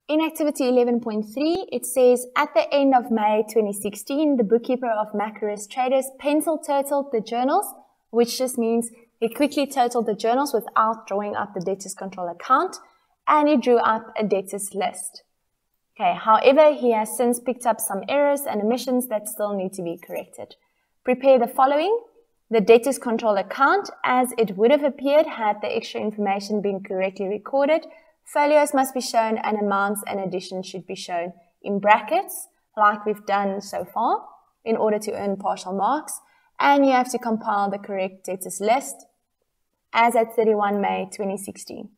In activity 11.3, it says, at the end of May 2016, the bookkeeper of Macarus Traders pencil totaled the journals, which just means he quickly totaled the journals without drawing up the debtors control account, and he drew up a debtors list. Okay, however, he has since picked up some errors and omissions that still need to be corrected. Prepare the following: the debtors control account as it would have appeared had the extra information been correctly recorded. Folios must be shown and amounts and additions should be shown in brackets, like we've done so far, in order to earn partial marks. And you have to compile the correct debtors list as at 31 May 2016.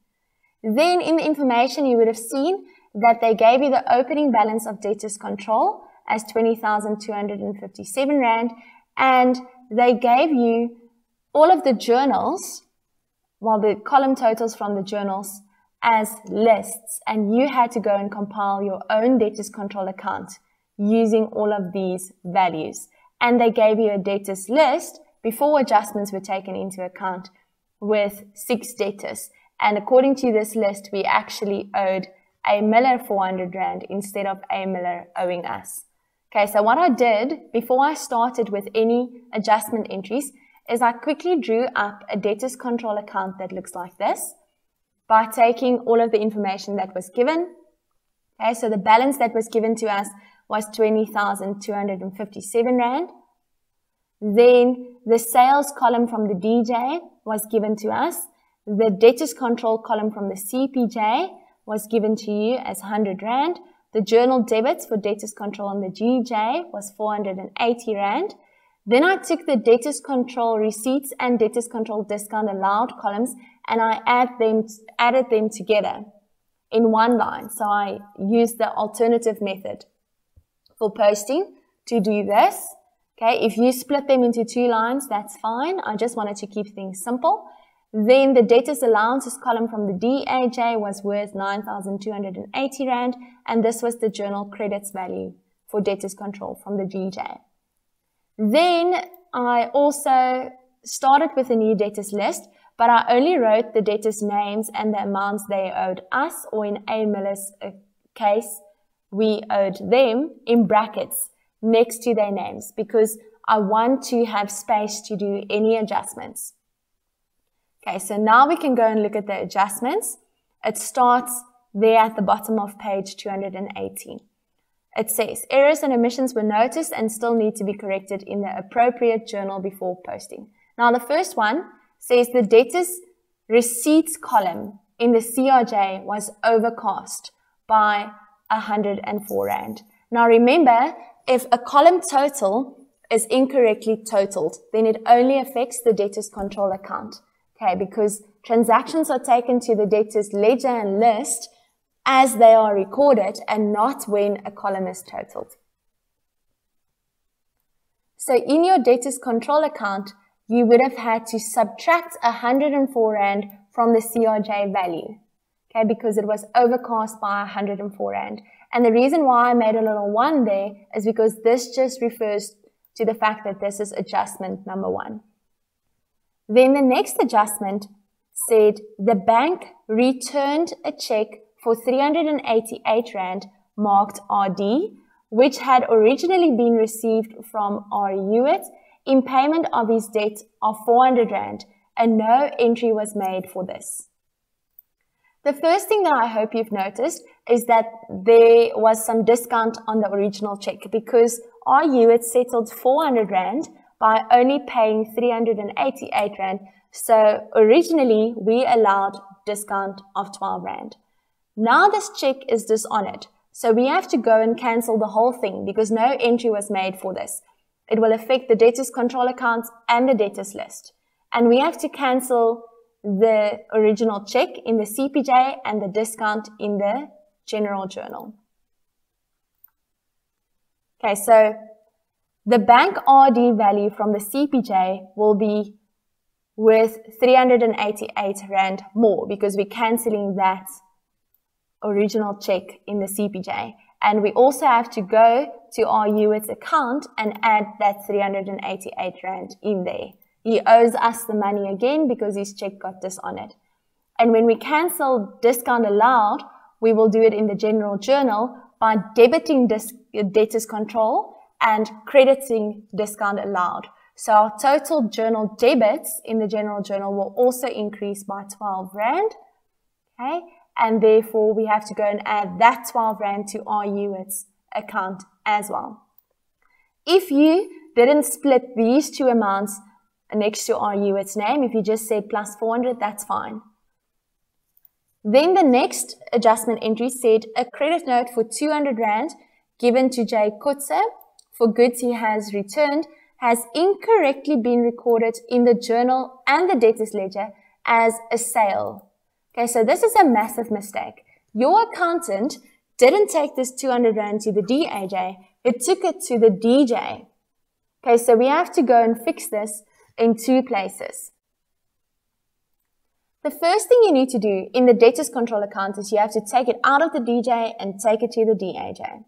Then in the information you would have seen that they gave you the opening balance of debtors control as 20,257 Rand, and they gave you all of the journals, well, the column totals from the journals, as lists, and you had to go and compile your own debtors control account using all of these values. And they gave you a debtors list before adjustments were taken into account with 6 debtors. And according to this list, we actually owed A. Miller 400 Rand instead of A. Miller owing us. Okay, so what I did before I started with any adjustment entries is I quickly drew up a debtors control account that looks like this, by taking all of the information that was given. Okay, so the balance that was given to us was 20,257 Rand. Then the sales column from the DJ was given to us. The debtors control column from the CPJ was given to you as 100 Rand. The journal debits for debtors control on the GJ was 480 Rand. Then I took the debtors control receipts and debtors control discount allowed columns and I added them together in one line. So I used the alternative method for posting to do this. Okay, if you split them into 2 lines, that's fine. I just wanted to keep things simple. Then the debtors allowances column from the DAJ was worth 9,280 Rand, and this was the journal credits value for debtors control from the GJ. Then I also started with a new debtors list, but I only wrote the debtors' names and the amounts they owed us, or in A. Miller's case, we owed them, in brackets next to their names, because I want to have space to do any adjustments. Okay, so now we can go and look at the adjustments. It starts there at the bottom of page 218. It says, errors and omissions were noticed and still need to be corrected in the appropriate journal before posting. Now the first one says the debtors receipts column in the CRJ was overcast by 104 Rand. Now remember, if a column total is incorrectly totaled, then it only affects the debtors control account. Okay, because transactions are taken to the debtors ledger and list as they are recorded and not when a column is totaled. So in your debtors control account, you would have had to subtract 104 Rand from the CRJ value, okay, because it was overcast by 104 Rand. And the reason why I made a little 1 there is because this just refers to the fact that this is adjustment number 1. Then the next adjustment said the bank returned a check for 388 Rand marked RD, which had originally been received from R. Hewitt in payment of his debt of 400 Rand, and no entry was made for this. The first thing that I hope you've noticed is that there was some discount on the original check because R. Hewitt settled 400 Rand by only paying 388 Rand. So originally we allowed discount of 12 Rand. Now this check is dishonored. So we have to go and cancel the whole thing because no entry was made for this. It will affect the debtors control accounts and the debtors list. And we have to cancel the original check in the CPJ and the discount in the general journal. Okay, so the bank RD value from the CPJ will be worth 388 Rand more because we're cancelling that original check in the CPJ. And we also have to go to our Hewitt's account and add that 388 Rand in there. He owes us the money again because his check got dishonored. And when we cancel discount allowed, we will do it in the general journal by debiting debtors control and crediting discount allowed. So our total journal debits in the general journal will also increase by 12 Rand. Okay, and therefore we have to go and add that 12 Rand to our UWIT's account as well. If you didn't split these two amounts next to our UWIT's name, if you just said plus 400, that's fine. Then the next adjustment entry said a credit note for 200 Rand given to Jay Kutse for goods he has returned has incorrectly been recorded in the journal and the debtors ledger as a sale. Okay, so this is a massive mistake. Your accountant didn't take this 200 Rand to the DAJ, it took it to the DJ. Okay, so we have to go and fix this in two places. The first thing you need to do in the debtors control account is you have to take it out of the DJ and take it to the DAJ.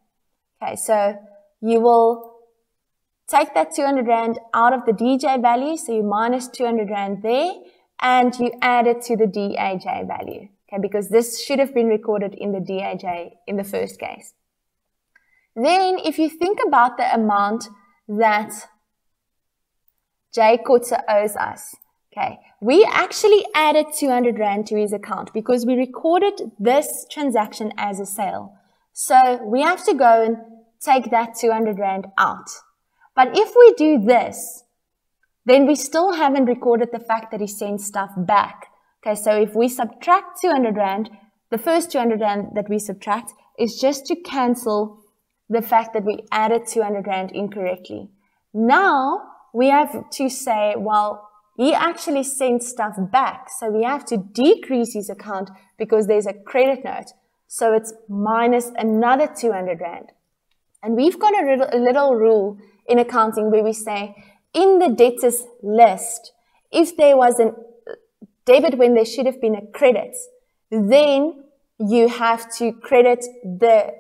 Okay, so you will take that 200 Rand out of the DJ value, so you minus 200 Rand there, and you add it to the DAJ value, okay, because this should have been recorded in the DAJ in the first case. Then, if you think about the amount that Jay Kutse owes us, okay, we actually added 200 Rand to his account because we recorded this transaction as a sale. So we have to go and take that 200 Rand out. But if we do this, then we still haven't recorded the fact that he sent stuff back. Okay, so if we subtract 200 Rand, the first 200 Rand that we subtract is just to cancel the fact that we added 200 Rand incorrectly. Now we have to say, well, he actually sent stuff back, so we have to decrease his account because there's a credit note. So it's minus another 200 Rand. And we've got a little rule in accounting where we say, in the debtors list, if there was a debit when there should have been a credit, then you have to credit the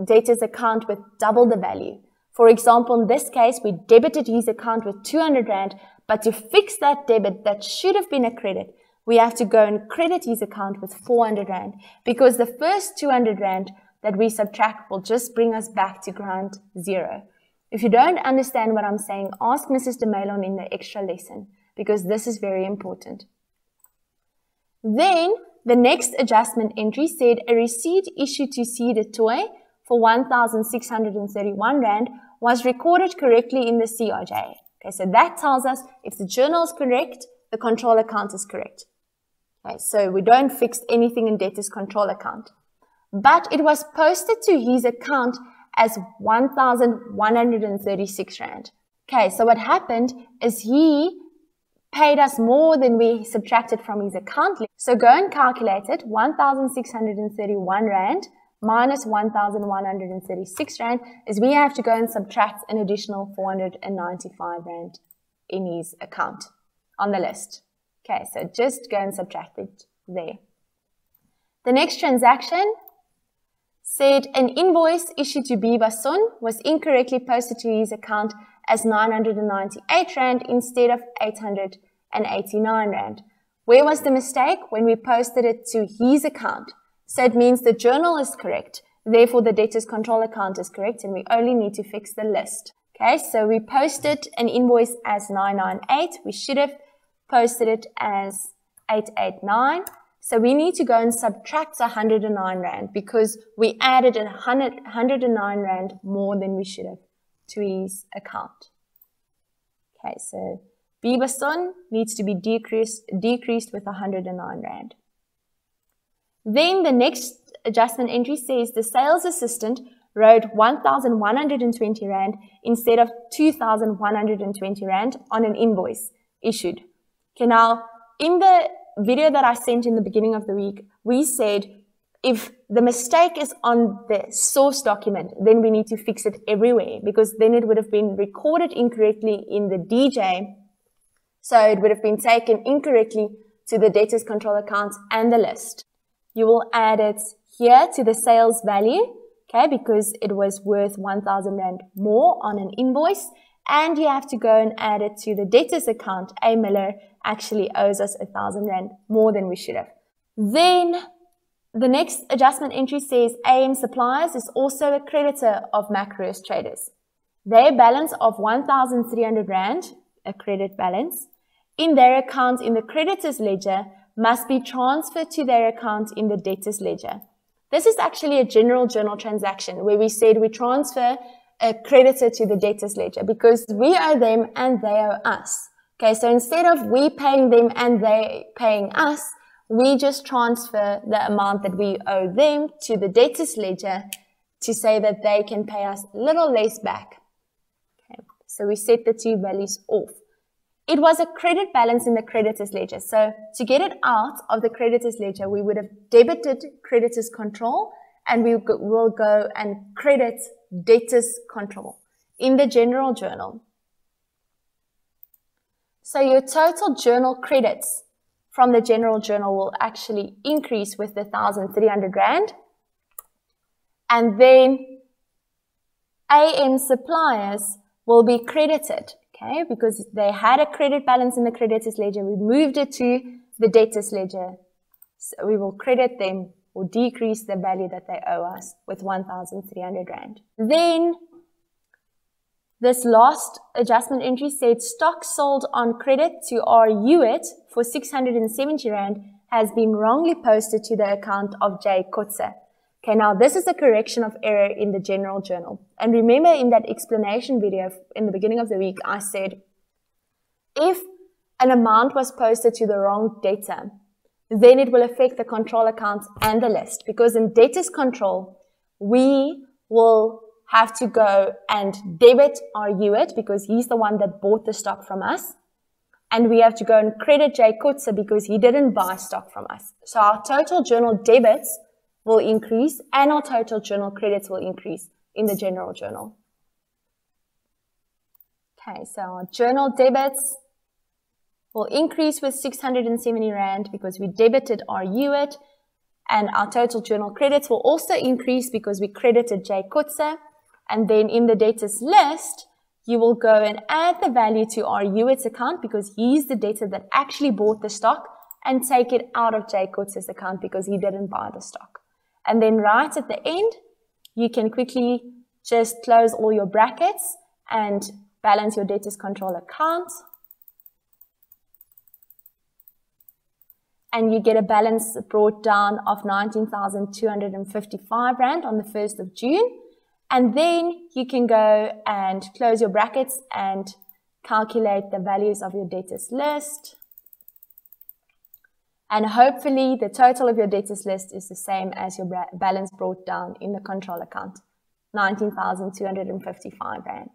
debtors account with double the value. For example, in this case, we debited his account with 200 Rand, but to fix that debit that should have been a credit, we have to go and credit his account with 400 Rand, because the first 200 Rand that we subtract will just bring us back to ground zero. If you don't understand what I'm saying, ask Mrs. de Melon in the extra lesson, because this is very important. Then, the next adjustment entry said a receipt issued to C. de Toy for 1,631 Rand was recorded correctly in the CRJ. Okay, so that tells us if the journal is correct, the control account is correct. Okay, so we don't fix anything in debtors control account. But it was posted to his account as 1,136 Rand. Okay, so what happened is he paid us more than we subtracted from his account. So go and calculate it. 1,631 Rand minus 1,136 Rand is we have to go and subtract an additional 495 Rand in his account on the list. Okay, so just go and subtract it there. The next transaction said an invoice issued to Bibasun was incorrectly posted to his account as 998 Rand instead of 889 Rand. Where was the mistake? When we posted it to his account. So it means the journal is correct. Therefore, the debtors control account is correct and we only need to fix the list. Okay, so we posted an invoice as 998. We should have posted it as 889. So we need to go and subtract 109 Rand because we added 109 Rand more than we should have to his account. Okay, so Bibasun needs to be decreased with 109 Rand. Then the next adjustment entry says the sales assistant wrote 1,120 Rand instead of 2,120 Rand on an invoice issued. Okay, now in the video that I sent in the beginning of the week, we said if the mistake is on the source document, then we need to fix it everywhere because then it would have been recorded incorrectly in the DJ. So it would have been taken incorrectly to the debtors control account and the list. You will add it here to the sales value, okay, because it was worth 1,000 Rand more on an invoice. And you have to go and add it to the debtors account. A. Miller actually owes us 1,000 Rand more than we should have. Then The next adjustment entry says AM Suppliers is also a creditor of Macrorest Traders. Their balance of 1,300 Rand, a credit balance, in their account in the creditors ledger must be transferred to their account in the debtors ledger. This is actually a general journal transaction where we said we transfer a creditor to the debtors ledger because we owe them and they owe us. Okay, so instead of we paying them and they paying us, we just transfer the amount that we owe them to the debtors ledger to say that they can pay us a little less back. Okay, so we set the two values off. It was a credit balance in the creditors ledger. So to get it out of the creditors ledger, we would have debited creditors control and we will go and credit debtors control in the general journal. So your total journal credits from the general journal will actually increase with the 1,300 Rand. And then AM Suppliers will be credited. Okay, because they had a credit balance in the creditors ledger, we moved it to the debtors ledger. So we will credit them or decrease the value that they owe us with 1,300 Rand. Then this last adjustment entry said stock sold on credit to R Hewitt for 670 Rand has been wrongly posted to the account of J Kotze. Okay, now this is a correction of error in the general journal. And remember in that explanation video in the beginning of the week, I said, if an amount was posted to the wrong debtor, then it will affect the control account and the list. Because in debtors control, we will have to go and debit R Hewitt because he's the one that bought the stock from us. And we have to go and credit J Kotze because he didn't buy stock from us. So our total journal debits will increase and our total journal credits will increase in the general journal. Okay, so our journal debits will increase with 670 Rand because we debited R Hewitt, and our total journal credits will also increase because we credited J Kotze. And then in the debtors list, you will go and add the value to R Hewitt's account because he's the debtor that actually bought the stock, and take it out of J Kotze's account because he didn't buy the stock. And then right at the end, you can quickly just close all your brackets and balance your debtors control account. And you get a balance brought down of 19,255 Rand on the 1st of June. And then you can go and close your brackets and calculate the values of your debtors list. And hopefully the total of your debtors list is the same as your balance brought down in the control account, 19,255 Rand.